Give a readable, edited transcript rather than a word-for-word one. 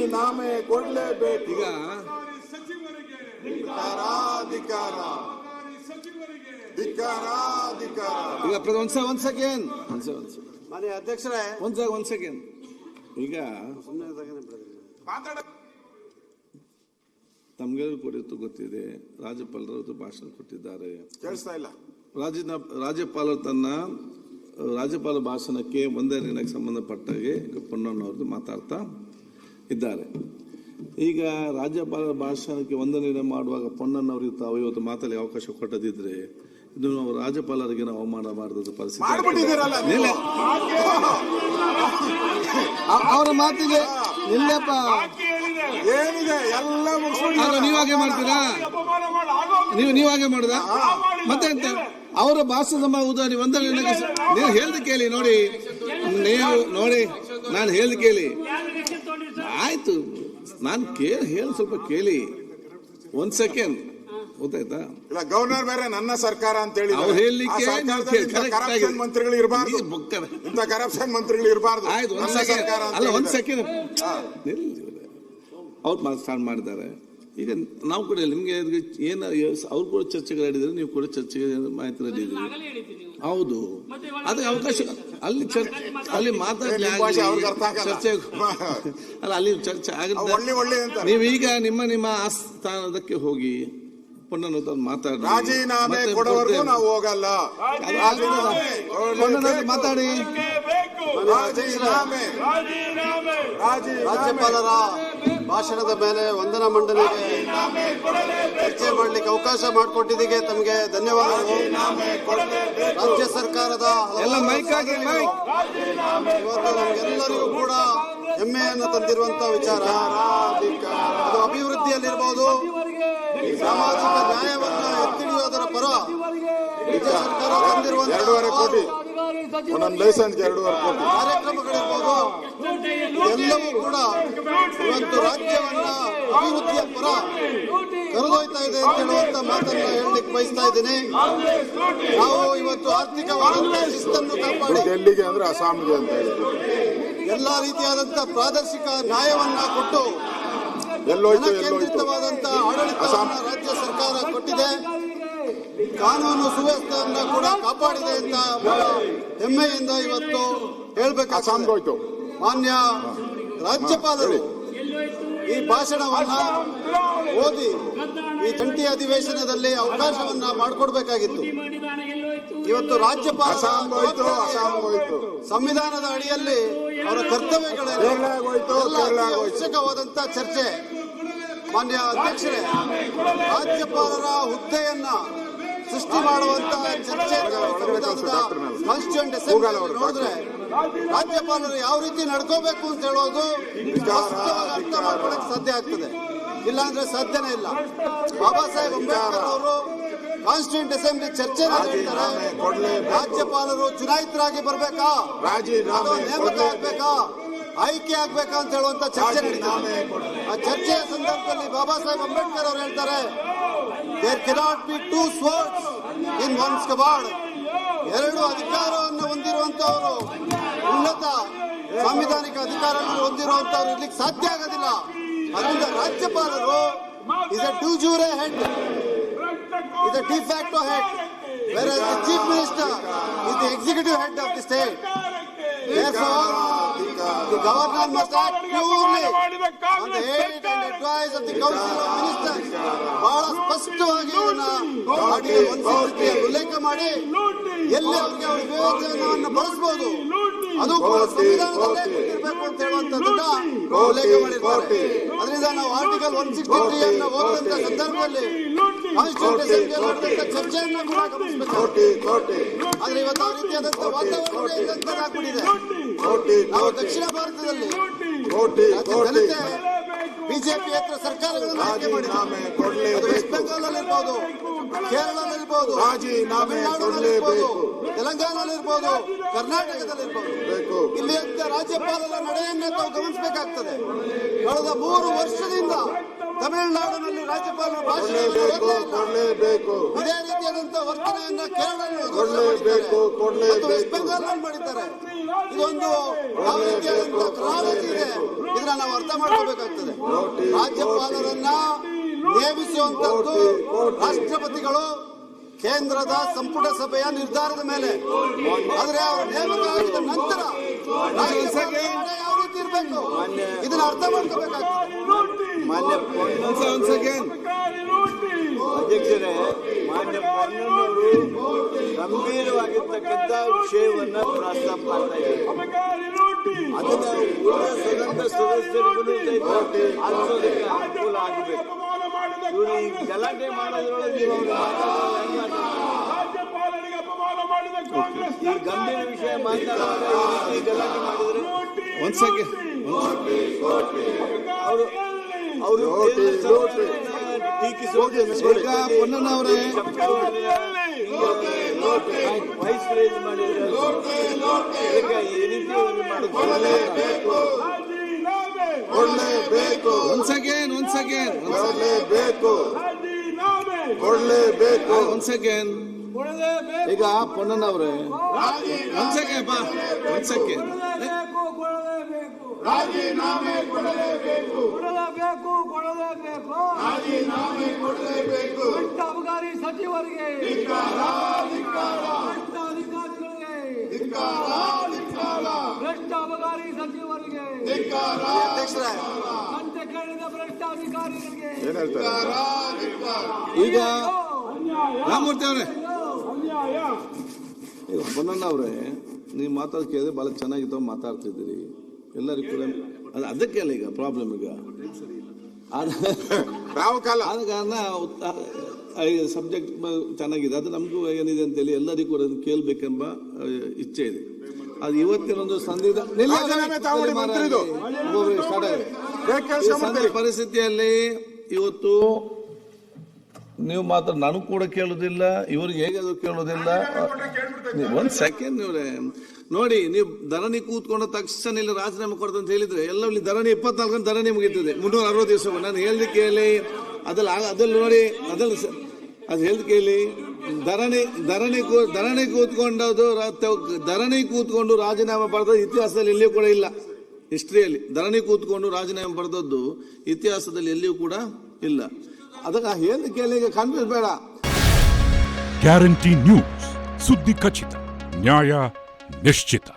ರಾಜೀನಾಮೆ ಕೊಡಲೇಬೇಕು. ಈಗ ಈಗ ಒಂದ್ ಸೆಕೆಂಡ್ ಮಾನ್ಯ ಅಧ್ಯಕ್ಷರೇ, ಒಂದ್ ಸೆಕೆಂಡ್. ಈಗ ತಮ್ಗೆಲ್ಲರೂ ಕೂಡ ಗೊತ್ತಿದೆ, ರಾಜ್ಯಪಾಲರು ಭಾಷಣ ಕೊಟ್ಟಿದ್ದಾರೆ. ಕೇಳಿಸ್ತಾ ಇಲ್ಲ. ರಾಜ್ಯಪಾಲರು ರಾಜ್ಯಪಾಲ ಭಾಷಣಕ್ಕೆ ಒಂದೇ ನಿರ್ಣಯಕ್ಕೆ ಸಂಬಂಧಪಟ್ಟಾಗೆ ಪೊನ್ನಣ್ಣವ್ರದ್ದು ಮಾತಾಡ್ತಾ ಇದ್ದಾರೆ. ಈಗ ರಾಜ್ಯಪಾಲರ ಭಾಷಣಕ್ಕೆ ಒಂದು ನಿರ್ಣಯ ಮಾಡುವಾಗ ಪೊನ್ನಣ್ಣವ್ರಿಗೆ ತಾವು ಇವತ್ತು ಮಾತಾಡಲಿಕ್ಕೆ ಅವಕಾಶ ಕೊಟ್ಟದಿದ್ರೆ ಇದು ನಾವು ರಾಜ್ಯಪಾಲರಿಗೆ ನಾವು ಅವಮಾನ ಮಾಡಿದ ಪರಿಸ್ಥಿತಿ. ಅವರ ಮಾತಿಗೆ ನಿಲ್ಲಪ್ಪ, ಏನಿದೆ ಎಲ್ಲ ನೀವಾಗೆ ಮಾಡ್ತೀರಾ? ನೀವು ಹಾಗೆ ಮಾಡುದಾ? ಮತ್ತೆ ಅಂತ ಅವರ ಭಾಷಣದ ಉದಾಹರಣೆ ಒಂದೇ ನೀವು ಹೇಳ್ದು ಕೇಳಿ. ನೋಡಿ, ನಾನು ಹೇಳ್ದು ಕೇಳಿ. ಆಯ್ತು, ನಾನು ಹೇಳಿ ಸ್ವಲ್ಪ ಕೇಳಿ. ಒಂದ್ ಸೆಕೆಂಡ್, ಗೊತ್ತಾಯ್ತಾ? ಇಲ್ಲ, ಗವರ್ನರ್ ಬೇರೆ ನನ್ನ ಸರ್ಕಾರ ಅಂತ ಹೇಳಿ ಅವ್ರು ಹೇಳಲಿಕ್ಕೆ ಕರಪ್ಷನ್ ಮಂತ್ರಿಗಳು ಇರಬಾರ್ದು, ಇಂಥ ಕರಪ್ಷನ್ ಮಂತ್ರಿಗಳು ಇರಬಾರ್ದು. ಆಯ್ತು, ಒಂದ್ ಸೆಕೆಂಡ್ ಅವ್ರು ಸ್ಟಾರ್ಟ್ ಮಾಡಿದ್ದಾರೆ. ಈಗ ನಾವು ಕೂಡ ನಿಮ್ಗೆ ಏನು ಅವ್ರು ಕೂಡ ಚರ್ಚೆಗಳಿದ್ರೆ ನೀವು ಕೂಡ ಚರ್ಚೆಗೆ ಮಾಹಿತಿ ನೀಡಿದ್ರಿ. ಹೌದು, ಅದಕ್ಕೆ ಅವಕಾಶ ಅಲ್ಲಿ ಮಾತಾಡಲಿ, ಚರ್ಚೆ ಅಲ್ಲ, ಅಲ್ಲಿ ಚರ್ಚೆ ಆಗುತ್ತೆ. ನೀವೀಗ ನಿಮ್ಮ ಆಸ್ಥಾನದಕ್ಕೆ ಹೋಗಿ ಪೊನ್ನಣ್ಣ ಮಾತಾಡಿ, ರಾಜೀನಾಮೆ ಕೊಡೋವರೆಗೂ ನಾವು ಹೋಗಲ್ಲ. ಮಾತಾಡಿ. ರಾಜ್ಯಪಾಲರ ಭಾಷಣದ ಮೇಲೆ ವಂದನಾ ಮಂಡನೆಗೆ ಚರ್ಚೆ ಮಾಡಲಿಕ್ಕೆ ಅವಕಾಶ ಮಾಡಿಕೊಟ್ಟಿದ್ದಕ್ಕೆ ತಮಗೆ ಧನ್ಯವಾದಗಳು. ರಾಜ್ಯ ಸರ್ಕಾರದ ಇವತ್ತು ನಮಗೆಲ್ಲರಿಗೂ ಕೂಡ ಹೆಮ್ಮೆಯನ್ನು ತಂದಿರುವಂತಹ ವಿಚಾರ. ಅದು ಅಭಿವೃದ್ಧಿಯಲ್ಲಿರ್ಬೋದು, ಸಾಮಾಜಿಕ ನ್ಯಾಯವನ್ನು ಎತ್ತಿಡಿಯೋದರ ಪರ ರಾಜ್ಯ ಸರ್ಕಾರ ತಂದಿರುವಂತಹ 2.5 ಕೋಟಿ ಲೈಸೆನ್ಸ್ 2.5 ಕೋಟಿ ಕಾರ್ಯಕ್ರಮಗಳಿರ್ಬೋದು, ಎಲ್ಲವೂ ಕೂಡ ಇವತ್ತು ರಾಜ್ಯವನ್ನ ಅಭಿವೃದ್ಧಿಯ ಪರ ಕರೆದೊಯ್ತಾ ಇದೆ ಅಂತ ಹೇಳುವಂತ ಮಾತನ್ನ ಹೇಳಲಿಕ್ಕೆ ಬಯಸ್ತಾ ಇದ್ದೀನಿ. ನಾವು ಇವತ್ತು ಆರ್ಥಿಕವಾದಂತಹ ಶಿಸ್ತನ್ನು ಕಾಪಾಡಿ ಡೆಲ್ಲಿಗೆ ಅಂದ್ರೆ ಅಸ್ಸಾಂಗೆ ಅಂತ ಹೇಳಿ ಎಲ್ಲಾ ರೀತಿಯಾದಂತಹ ಪ್ರಾದೇಶಿಕ ನ್ಯಾಯವನ್ನ ಕೊಟ್ಟು ಕೇಂದ್ರಿತವಾದಂತಹ ಆಡಳಿತವನ್ನ ರಾಜ್ಯ ಸರ್ಕಾರ ಕೊಟ್ಟಿದೆ. ಕಾನೂನು ಸುವ್ಯವಸ್ಥೆಯನ್ನ ಕೂಡ ಕಾಪಾಡಿದೆ ಅಂತ ಬಹಳ ಹೆಮ್ಮೆಯಿಂದ ಇವತ್ತು ಹೇಳ್ಬೇಕಾಗ್ತದೆ. ಮಾನ್ಯ ರಾಜ್ಯಪಾಲರು ಈ ಭಾಷಣವನ್ನ ಓದಿ ಈ ಜಂಟಿ ಅಧಿವೇಶನದಲ್ಲಿ ಅವಕಾಶವನ್ನ ಮಾಡಿಕೊಡ್ಬೇಕಾಗಿತ್ತು. ಇವತ್ತು ರಾಜ್ಯಪಾಲ ಸಂವಿಧಾನದ ಅಡಿಯಲ್ಲಿ ಅವರ ಕರ್ತವ್ಯಗಳಲ್ಲಿ ಅವಶ್ಯಕವಾದಂತಹ ಚರ್ಚೆ. ಮಾನ್ಯ ಅಧ್ಯಕ್ಷರೇ, ರಾಜ್ಯಪಾಲರ ಹುದ್ದೆಯನ್ನ ಸೃಷ್ಟಿ ಮಾಡುವಂತಹ ಚರ್ಚೆ ಕಾನ್ಸ್ಟಿಟ್ಯೂಂಟ್ ಅಸೆಂಬ್ಲಿ ನೋಡಿದ್ರೆ ರಾಜ್ಯಪಾಲರು ಯಾವ ರೀತಿ ನಡ್ಕೋಬೇಕು ಅಂತ ಹೇಳೋದು ಸ್ಪಷ್ಟವಾಗಿ ಅರ್ಥ ಮಾಡ್ಕೊಳ್ಳಕ್ಕೆ ಸಾಧ್ಯ ಆಗ್ತದೆ. ಇಲ್ಲಾಂದ್ರೆ ಸಾಧ್ಯನೇ ಇಲ್ಲ. ಬಾಬಾ ಸಾಹೇಬ್ ಅಂಬೇಡ್ಕರ್ ಅವರು ಕಾನ್ಸ್ಟಿಟ್ಯೂಂಟ್ ಅಸೆಂಬ್ಲಿ ಚರ್ಚೆ ನಡೆಸ್ತಾರೆ. ರಾಜ್ಯಪಾಲರು ಚುನಾಯಿತರಾಗಿ ಬರ್ಬೇಕಾ, ನೇಮಕ ಆಗ್ಬೇಕಾ, ಆಯ್ಕೆ ಆಗ್ಬೇಕಾ ಅಂತ ಹೇಳುವಂತ ಚರ್ಚೆ ನಡೀತಾರೆ. ಆ ಚರ್ಚೆಯ ಸಂದರ್ಭದಲ್ಲಿ ಬಾಬಾ ಸಾಹೇಬ್ ಅಂಬೇಡ್ಕರ್ ಅವರು ಹೇಳ್ತಾರೆ, there cannot be two swords in one scabbard. 2 ಅಧಿಕಾರವನ್ನು ಹೊಂದಿರುವಂತವರು, ಉನ್ನತ ಸಾಂವಿಧಾನಿಕ ಅಧಿಕಾರವನ್ನು ಹೊಂದಿರುವಂತವರು ಇರ್ಲಿಕ್ಕೆ ಸಾಧ್ಯ ಆಗೋದಿಲ್ಲ. ಅದರಿಂದ ರಾಜ್ಯಪಾಲರು is a de jure head, is a de facto head, whereas the chief minister is the executive head of the state. Therefore, the governor must act purely on the aid and advice of the council of ministers. ಬಹಳ ಸ್ಪಷ್ಟವಾಗಿ ಉಲ್ಲೇಖ ಮಾಡಿ ಎಲ್ಲಿ ಅವರಿಗೆ ಅವರ ವಿವೇಚನವನ್ನು ಬಳಸಬಹುದು ಅದು ಕೂಡ ಸಂವಿಧಾನದಲ್ಲೇ ಕೊಟ್ಟಿರಬೇಕು ಅಂತ ಹೇಳುವಂತದ್ದನ್ನ ಉಲ್ಲೇಖ ಮಾಡಿರ್ತಾರೆ. ಅದರಿಂದ ನಾವು ಆರ್ಟಿಕಲ್ 163 ಅನ್ನು ಓದುವಂತ ಸಂದರ್ಭದಲ್ಲಿ ಕಾನ್ಸ್ಟಿಟ್ಯೂಂಟ್ ಅಸೆಂಬ್ಲಿಯಲ್ಲಿ ಚರ್ಚೆಯನ್ನು ಕೂಡ ಗಮನಿಸಬೇಕು. ಆದ್ರೆ ಇವತ್ತು ಆ ರೀತಿಯಾದಂತಹ ವಾತಾವರಣ ಇಲ್ಲಂತಾಗ್ಬಿಟ್ಟಿದೆ. ನಾವು ದಕ್ಷಿಣ ಭಾರತದಲ್ಲಿ ಜನತೆ ಬಿಜೆಪಿಯೇತರ ಸರ್ಕಾರಗಳನ್ನು ಆಯ್ಕೆ ಮಾಡಿದ್ದಾರೆ. ವೆಸ್ಟ್ ಬೆಂಗಾಲಲ್ಲಿರ್ಬೋದು, ಕೇರಳದಲ್ಲಿರ್ಬೋದು, ತಮಿಳುನಾಡಿನಲ್ಲಿರ್ಬೋದು, ತೆಲಂಗಾಣದಲ್ಲಿರ್ಬೋದು, ಕರ್ನಾಟಕದಲ್ಲಿರ್ಬೋದು, ಇಲ್ಲಿ ರಾಜ್ಯಪಾಲರ ನಡೆಯನ್ನ ತಾವು ಗಮನಿಸಬೇಕಾಗ್ತದೆ. ಕಳೆದ 3 ವರ್ಷದಿಂದ ತಮಿಳುನಾಡಿನಲ್ಲಿ ರಾಜ್ಯಪಾಲರು ಭಾಷಣ ಕೊಡ್ಲೇಬೇಕು ಇದೇ ರೀತಿಯಾದಂತಹ ವರ್ತನೆಯನ್ನ ಕೊಡ್ಲೇಬೇಕು ವೆಸ್ಟ್ ಬೆಂಗಾಲ್ ಮಾಡಿದ್ದಾರೆ. ಇದೊಂದು ಯಾವ ರೀತಿಯಾದಂತಹ ಕ್ರಮಾವಳಿ ಇದೆ, ಇದನ್ನ ನಾವು ಅರ್ಥ ಮಾಡ್ಕೋಬೇಕಾಗ್ತದೆ. ರಾಜ್ಯಪಾಲರನ್ನ ನೇಮಿಸುವಂತದ್ದು ರಾಷ್ಟ್ರಪತಿಗಳು ಕೇಂದ್ರದ ಸಂಪುಟ ಸಭೆಯ ನಿರ್ಧಾರದ ಮೇಲೆ. ಆದ್ರೆ ಅವರು ನೇಮಕ ಆಗಿದ ನಂತರ ಯಾವ ರೀತಿ ಇರಬೇಕು ಇದನ್ನ ಅರ್ಥ ಮಾಡ್ಕೋಬೇಕಾಗ್ತದೆ. ಅಧ್ಯಕ್ಷರೇ, ಮಾನ್ಯ ಪನ್ನಣ್ಣವರು ಗಂಭೀರವಾಗಿರ್ತಕ್ಕಂಥ ವಿಷಯವನ್ನ ಪ್ರಸ್ತಾಪ ಮಾಡ್ತಾ ಇದ್ದಾರೆ. ಅದನ್ನ ಉಳಿದ ಸದನ ಸದಸ್ಯರಿಗೂ ಆಲಿಸೋದಕ್ಕೆ ಅನುಕೂಲ ಆಗಬೇಕು. ಇವರು ಈ ಗಲಾಟೆ ಮಾಡೋದ್ರೊಳಗೆ ನೀವು ಈ ಗಂಭೀರ ವಿಷಯ ಮಾತನಾಡುವಾಗ ಈ ಗಲಾಟೆ ಮಾಡಿದ್ರೆ ಒಂದ್ ಸೆಕೆಂಡ್ ಅವರು ಈಗ ಪೊನ್ನಣ್ಣವರೇ ವೈಸ್ ರೇಸ್ ಮಾಡಿದ್ರೆ ಈ ರೀತಿ ಕೊಡ್ಲೇಬೇಕು ಒಂದ್ ಸೆಕೆಂಡ್ ಕೊಡ್ಲೇಬೇಕು ಒಂದ್ ಸೆಕೆಂಡ್. ಈಗ ಪೊನ್ನಣ್ಣವ್ರೆ ಒಂದ್ ಸೆಕೆಂಡ್ ಒಂದ್ ಸೆಕೆಂಡ್. ರಾಜೀನಾಮೆ ಕೊಡಲೇಬೇಕು ಭ್ರಷ್ಟ ಅಬಕಾರಿ ಸಚಿವರಿಗೆ ಭ್ರಷ್ಟ ಅಬಕಾರಿ ಸಚಿವರಿಗೆ ಅಧ್ಯಕ್ಷರೇ, ಕಂತೆ ಕೇಳಿದ ಭ್ರಷ್ಟ ಅಧಿಕಾರಿಗಳಿಗೆ ಈಗ ರಾಮಮೂರ್ತಿ ಅವರೇ, ಈಗ ಪೊನ್ನಣ್ಣವ್ರೆ ನೀವು ಮಾತಾಡ್ ಕೇಳಿದ್ರೆ ಬಹಳ ಚೆನ್ನಾಗಿತ್ತು, ಮಾತಾಡ್ತಿದ್ದೀರಿ ಎಲ್ಲರಿಗೂ ಕೂಡ. ಅದಕ್ಕೆ ಅಲ್ಲ ಈಗ ಪ್ರಾಬ್ಲಮ್. ಈಗ ಆದ ಕಾರಣ ಸಬ್ಜೆಕ್ಟ್ ಚೆನ್ನಾಗಿದೆ, ಅದು ನಮಗೂ ಏನಿದೆ ಅಂತೇಳಿ ಎಲ್ಲರಿಗೂ ಕೂಡ ಕೇಳಬೇಕೆಂಬ ಇಚ್ಛೆ ಇದೆ. ಅದು ಇವತ್ತಿನೊಂದು ಪರಿಸ್ಥಿತಿಯಲ್ಲಿ ಇವತ್ತು ನೀವು ಮಾತ್ರ ನನಗೂ ಕೂಡ ಕೇಳುದಿಲ್ಲ, ಇವ್ರಿಗೆ ಹೇಗಾದ್ರು ಕೇಳುದಿಲ್ಲ. ಒಂದ್ ಸೆಕೆಂಡ್ ನೀವ್ರೆ ನೋಡಿ, ನೀವು ಧರಣಿ ಕೂತ್ಕೊಂಡ ತಕ್ಷಣ ಇಲ್ಲಿ ರಾಜೀನಾಮೆ ಕೊಡ್ತ ಅಂತ ಹೇಳಿದ್ರೆ ಎಲ್ಲ ಇಲ್ಲಿ ಧರಣಿ 24 ಗಂಟೆ ಧರಣಿ ಮುಗಿತದೆ 360 ದಿವಸ. ನಾನು ಹೇಳ್ದೆ ಕೇಳಿ ಅದ್ರಲ್ಲಿ ನೋಡಿ ಅದು ಹೇಳ್ದು ಕೇಳಿ ಧರಣಿ ಕೂತ್ಕೊಂಡು ರಾಜೀನಾಮೆ ಪಡೆದ ಇತಿಹಾಸದಲ್ಲಿ ಎಲ್ಲಿಯೂ ಕೂಡ ಇಲ್ಲ. ಹಿಸ್ಟ್ರಿಯಲ್ಲಿ ಧರಣಿ ಕೂತ್ಕೊಂಡು ರಾಜೀನಾಮೆ ಪಡೆದದ್ದು ಇತಿಹಾಸದಲ್ಲಿ ಎಲ್ಲಿಯೂ ಕೂಡ ಇಲ್ಲ. ಅದಕ್ಕೆ ಹೇಳ್ದು ಕೇಳಿ, ಕನ್ಫ್ಯೂಸ್ ಬೇಡ. ಗ್ಯಾರಂಟಿ ನ್ಯೂಸ್, ಸುದ್ದಿ ಖಚಿತ, ನ್ಯಾಯ ನಿಶ್ಚಿತ.